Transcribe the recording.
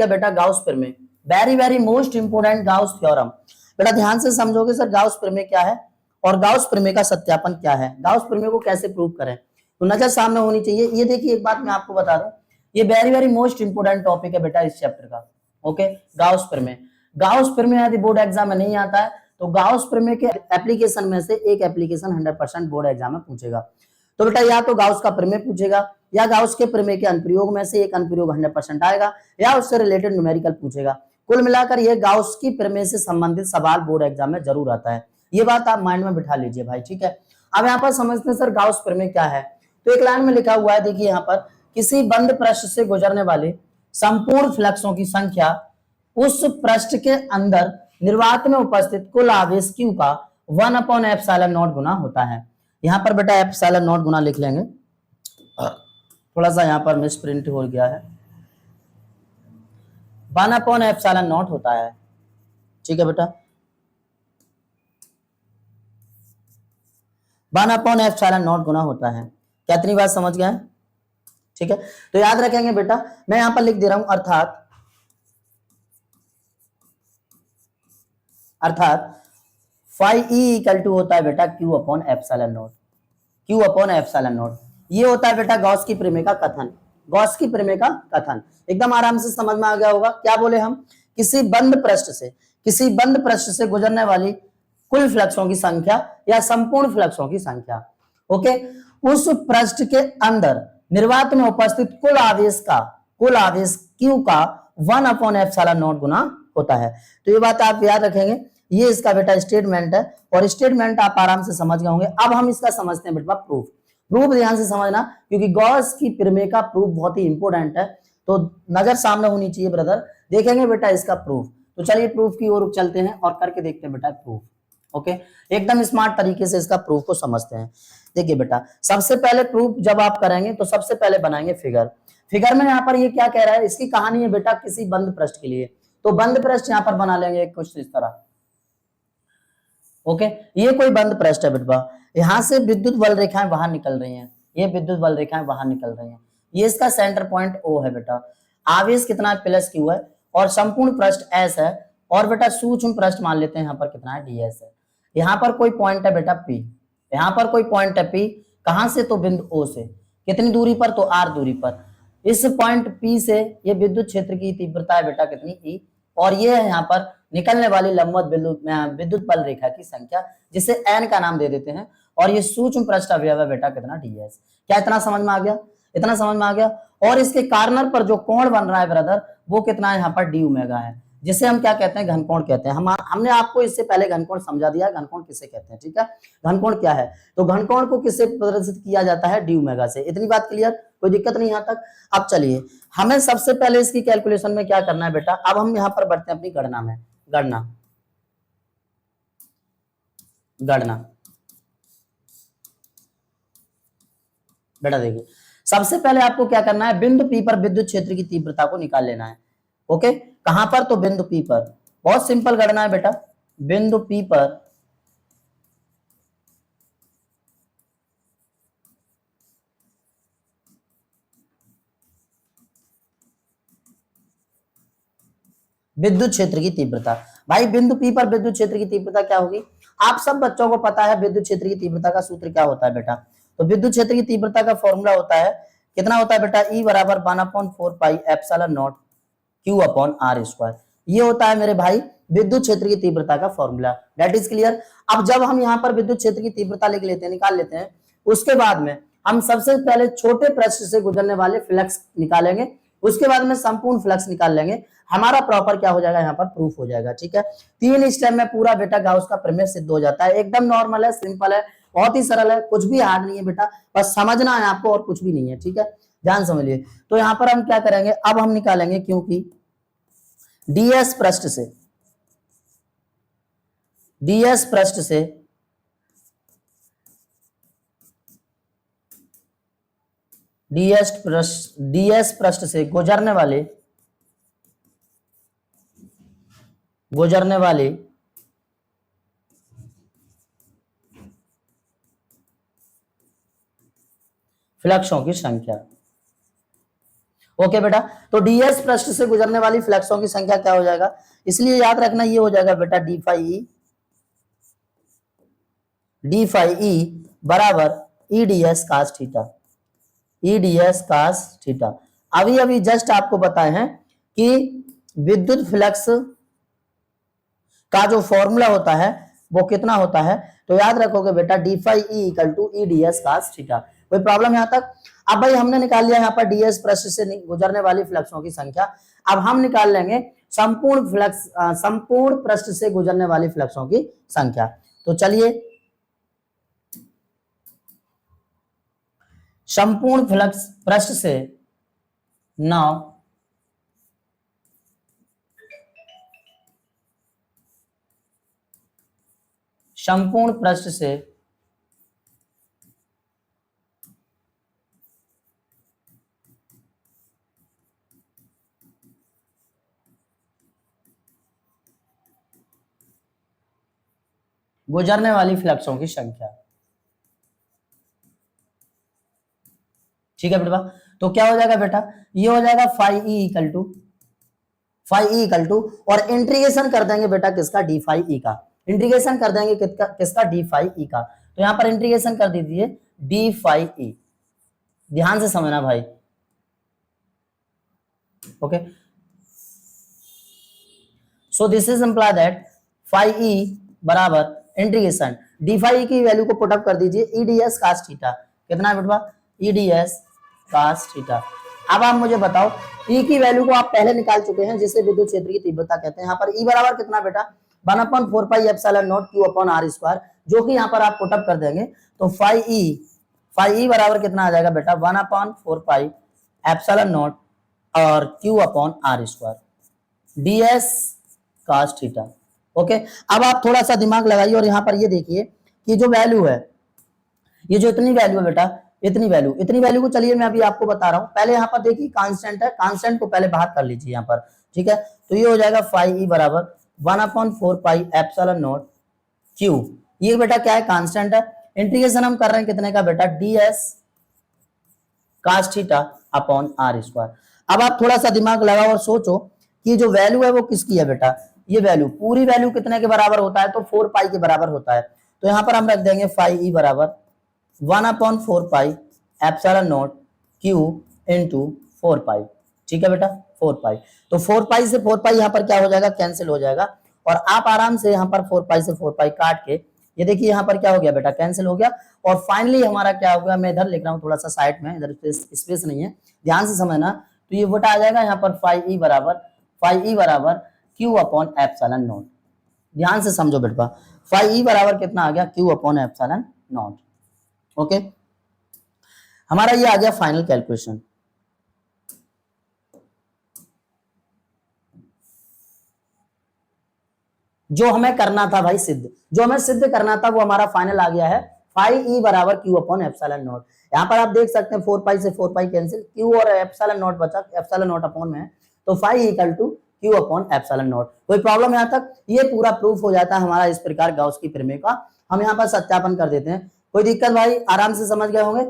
क्या बेटा, गाउस प्रमेय, very very most important Gauss theorem. बेटा ध्यान से समझोगे सर गाउस प्रमेय क्या है और गाउस प्रमेय का सत्यापन क्या है, गाउस प्रमेय को कैसे प्रूव करें, तो नजर सामने होनी चाहिए। ये देखिए एक बात मैं आपको बता दूं, ये very very most important topic है बेटा इस चैप्टर का। ओके, गाउस प्रमेय, गाउस प्रमेय यदि बोर्ड एग्जाम में नहीं आता है तो गाउस प्रमेय के एप्लीकेशन में से एक एप्लीकेशन 100% बोर्ड एग्जाम में पूछेगा। तो बेटा या तो गाउस का प्रमेय पूछेगा या गाउस के प्रमेय के अनुप्रयोग में से एक अनुप्रयोग 100% आएगा या उससे रिलेटेड न्यूमेरिकल पूछेगा। कुल मिलाकर ये गाउस की प्रमेय से संबंधित सवाल बोर्ड एग्जाम में जरूर आता है, ये बात आप माइंड में बिठा लीजिए भाई, ठीक है। अब यहाँ पर समझते हैं सर गाउस प्रमेय क्या है। तो एक लाइन में लिखा हुआ है, देखिए यहाँ पर, किसी बंद पृष्ठ से गुजरने वाले संपूर्ण फ्लक्सों की संख्या उस पृष्ठ के अंदर निर्वात में उपस्थित कुल आवेश Q का 1/ε0 गुना होता है। यहाँ पर बेटा ε0 गुना लिख लेंगे, थोड़ा सा यहाँ पर मिस प्रिंट हो गया है, 1/ε0 होता है, ठीक है बेटा, 1/ε0 गुना होता है। क्या इतनी बात समझ गए, ठीक है। तो याद रखेंगे बेटा, मैं यहां पर लिख दे रहा हूं, अर्थात फाई ई इक्वल टू होता है बेटा Q/ε0, Q/ε0। ये होता है बेटा गॉस की प्रमेय का कथन, गॉस की प्रमेय का कथन। एकदम आराम से समझ में आ गया होगा। क्या बोले हम, किसी बंद पृष्ठ से गुजरने वाली कुल फ्लक्सों की संख्या या संपूर्ण फ्लक्सों की संख्या, ओके, उस पृष्ठ के अंदर निर्वात में उपस्थित कुल आवेश Q का 1/ε0 गुना होता है। तो ये बात आप याद रखेंगे, ये इसका बेटा स्टेटमेंट है और स्टेटमेंट आप आराम से समझ गए होंगे। अब हम इसका समझते हैं बेटा प्रूफ। प्रूफ ध्यान से समझना, क्योंकि गॉस की प्रमेय का प्रूफ बहुत ही इंपॉर्टेंट है, तो नजर सामने होनी चाहिए ब्रदर। देखेंगे बेटा इसका प्रूफ, तो चलिए प्रूफ की ओर चलते हैं और करके देखते हैं बेटा प्रूफ। ओके, एकदम स्मार्ट तरीके से इसका प्रूफ को समझते हैं। देखिए बेटा, सबसे पहले प्रूफ जब आप करेंगे तो सबसे पहले बनाएंगे फिगर। फिगर में यहाँ पर ये क्या कह रहा है, इसकी कहानी है बेटा किसी बंद पृष्ठ के लिए, तो बंद पृष्ठ यहाँ पर बना लेंगे कुछ इस तरह। ओके, ये कोई बंद पृष्ठ है बेटा, यहां से विद्युत बल रेखाएं बाहर निकल रही हैं, ये विद्युत बल रेखाएं बाहर निकल रही हैं, ये इसका सेंटर पॉइंट O है बेटा, आवेश कितना है +Q है और संपूर्ण पृष्ठ S है, और बेटा सूक्ष्म पृष्ठ मान लेते हैं यहाँ पर कितना है ds है। यहाँ पर कोई पॉइंट है बेटा P, यहाँ पर कोई पॉइंट है P, कहां से, तो बिंदु O से, कितनी दूरी पर, तो R दूरी पर। इस पॉइंट P से ये विद्युत क्षेत्र की तीव्रता है बेटा कितनी, E, और ये है यहाँ पर निकलने वाली लंबवत विद्युत बल रेखा की संख्या, जिसे n का नाम दे देते हैं, और ये सूक्ष्म पृष्ठ अवयव है बेटा कितना, ds। क्या इतना समझ में आ गया, इतना समझ में आ गया। और इसके कार्नर पर जो कोण बन रहा है ब्रदर, वो कितना है यहाँ पर d ओमेगा है, जिसे हम क्या कहते हैं, घनकोण कहते हैं। हमने आपको इससे पहले घनकोण समझा दिया, घनकोण किसे कहते हैं, ठीक है। घनकोण क्या है, तो घनकोण को किससे प्रदर्शित किया जाता है, d ओमेगा से। इतनी बात क्लियर, कोई दिक्कत नहीं यहाँ तक। अब चलिए हमें सबसे पहले इसकी कैलकुलेशन में क्या करना है बेटा, अब हम यहाँ पर बढ़ते हैं अपनी गणना में। गणना बेटा देखिए, सबसे पहले आपको क्या करना है, बिंदु P पर विद्युत क्षेत्र की तीव्रता को निकाल लेना है। ओके, कहां पर, तो बिंदु P पर। बहुत सिंपल गणना है बेटा, बिंदु P पर विद्युत क्षेत्र की तीव्रता। भाई बिंदु P पर विद्युत क्षेत्र की तीव्रता क्या होगी, आप सब बच्चों को पता है विद्युत क्षेत्र की तीव्रता का सूत्र क्या होता है बेटा। तो विद्युत क्षेत्र की तीव्रता का फॉर्मूला होता है, कितना होता है बेटा, E बराबर 1/4πε0 Q/r²। ये होता है मेरे भाई विद्युत क्षेत्र की तीव्रता का फॉर्मूला। That is clear. अब जब हम यहाँ पर विद्युत क्षेत्र की तीव्रता लिख लेते हैं, निकाल लेते हैं, उसके बाद में हम सबसे पहले छोटे पृष्ठ से गुजरने वाले फ्लक्स निकालेंगे, उसके बाद में संपूर्ण फ्लक्स निकाल लेंगे, हमारा प्रॉपर क्या हो जाएगा, यहाँ पर प्रूफ हो जाएगा, ठीक है। 3 स्टेप में पूरा बेटा गाउस का प्रमेय सिद्ध हो जाता है। एकदम नॉर्मल है, सिंपल है, बहुत ही सरल है, कुछ भी हार्ड नहीं है बेटा, बस समझना है आपको और कुछ भी नहीं है, ठीक है, ध्यान समझिए। तो यहाँ पर हम क्या करेंगे, अब हम निकालेंगे, क्योंकि ds पृष्ठ से ds पृष्ठ से गुजरने वाले फ्लक्सों की संख्या। ओके बेटा, तो डीएस पृष्ठ से गुजरने वाली फ्लक्सों की संख्या क्या हो जाएगा, इसलिए याद रखना ये हो जाएगा बेटा डी फाई ई बराबर E D S cos theta, E D S cos theta. अभी अभी जस्ट आपको बताए हैं कि विद्युत फ्लक्स का जो फॉर्मूला होता है वो कितना होता है, तो याद रखोगे बेटा D phi E equal to E D S cos theta. कोई प्रॉब्लम यहां तक? अब भाई हमने निकाल लिया यहाँ पर डीएस पृष्ठ से गुजरने वाली फ्लक्सों की संख्या। अब हम निकाल लेंगे संपूर्ण फ्लक्स, संपूर्ण पृष्ठ से गुजरने वाली फ्लक्सों की संख्या। तो चलिए, संपूर्ण फ्लक्स पृष्ठ से नाउ संपूर्ण पृष्ठ से गुजरने वाली फ्लक्सों की संख्या। ठीक है बेटा, तो क्या हो जाएगा बेटा, ये हो जाएगा फाई ई इक्वल टू और इंटीग्रेशन कर देंगे बेटा किसका, डी फाई ई का। इंटीग्रेशन कर देंगे किसका, डी फाई ई का। तो यहां पर इंटीग्रेशन कर दीजिए डी फाई ई, ध्यान से समझना भाई। Okay, so this is imply that phi E बराबर इंटीग्रेशन डी फाई की वैल्यू को पुट अप कर दीजिए ईडीएस कास थीटा। कितना है बेटा, ईडीएस कास थीटा। अब आप मुझे बताओ ई की वैल्यू को आप पहले निकाल चुके हैं, जिसे विद्युत क्षेत्र की तीव्रता कहते हैं। यहाँ पर ई बराबर कितना बेटा, 1/4 pi epsilon naught Q upon R square, जो कि यहाँ पर आप पुट अप कर देंगे तो फाई ई बराबर कितना आ जाएगा बेटा, 1/4 पाई एप्सिलॉन नॉट और Q upon R square DS cos theta. Okay, अब आप थोड़ा सा दिमाग लगाइए और यहाँ पर ये देखिए कि जो वैल्यू है, ये जो इतनी वैल्यू है बेटा, इतनी वैल्यू को चलिए मैं अभी आपको बता रहा हूं। पहले यहाँ पर देखिए कांस्टेंट है, कांस्टेंट को पहले बाहर कर लीजिए यहाँ पर। ठीक है, तो ये हो जाएगा फाई ई बराबर 1/4 पाई एप्सिलॉन नॉट क्यू। ये बेटा क्या है, कांस्टेंट है। इंटीग्रेशन हम कर रहे हैं कितने का बेटा, DS cos theta upon R square. अब आप थोड़ा सा दिमाग लगाओ और सोचो कि जो वैल्यू है वो किसकी है बेटा, ये वैल्यू, पूरी वैल्यू कितने के बराबर होता है, तो 4 पाई के बराबर होता है। तो यहाँ पर हम रख देंगे फाई ई बराबर 1/4 pi epsilon naught Q into 4 पाई। ठीक है बेटा, 4 पाई। तो 4 पाई से 4 पाई यहाँ पर क्या हो जाएगा, कैंसिल हो जाएगा। और आप आराम से यहाँ पर 4 पाई से 4 पाई काट के, ये देखिए यहाँ पर क्या हो गया बेटा, कैंसिल हो गया। और फाइनली हमारा क्या हो गया, मैं इधर लिख रहा हूँ थोड़ा सा साइड में, इधर स्पेस नहीं है, ध्यान से समझना। तो ये बेटा आ जाएगा यहाँ पर फाई ई बराबर क्यू अपॉन एप्सिलॉन नॉट। ध्यान से समझो बेटा, फाई ई बराबर कितना आ गया, Q upon epsilon not. Okay, हमारा ये आ गया फाइनल कैलकुलेशन। जो हमें करना था भाई जो हमें सिद्ध करना था वो हमारा फाइनल आ गया है, फाई ई बराबर क्यू अपॉन एप्सिलॉन नॉट। यहाँ पर आप देख सकते हैं 4 पाई से 4 पाई कैंसिल, क्यू और एप्सिलॉन नॉट बचा, एप्सिलॉन नॉट अपॉन में है, तो phi equal to Q upon epsilon naught. कोई प्रॉब्लम यहाँ तक? ये पूरा प्रूफ हो जाता है हमारा इस प्रकार गॉस की प्रमेय का। हम यहाँ पर सत्यापन कर देते हैं, कोई दिक्कत भाई, आराम से समझ गए होंगे।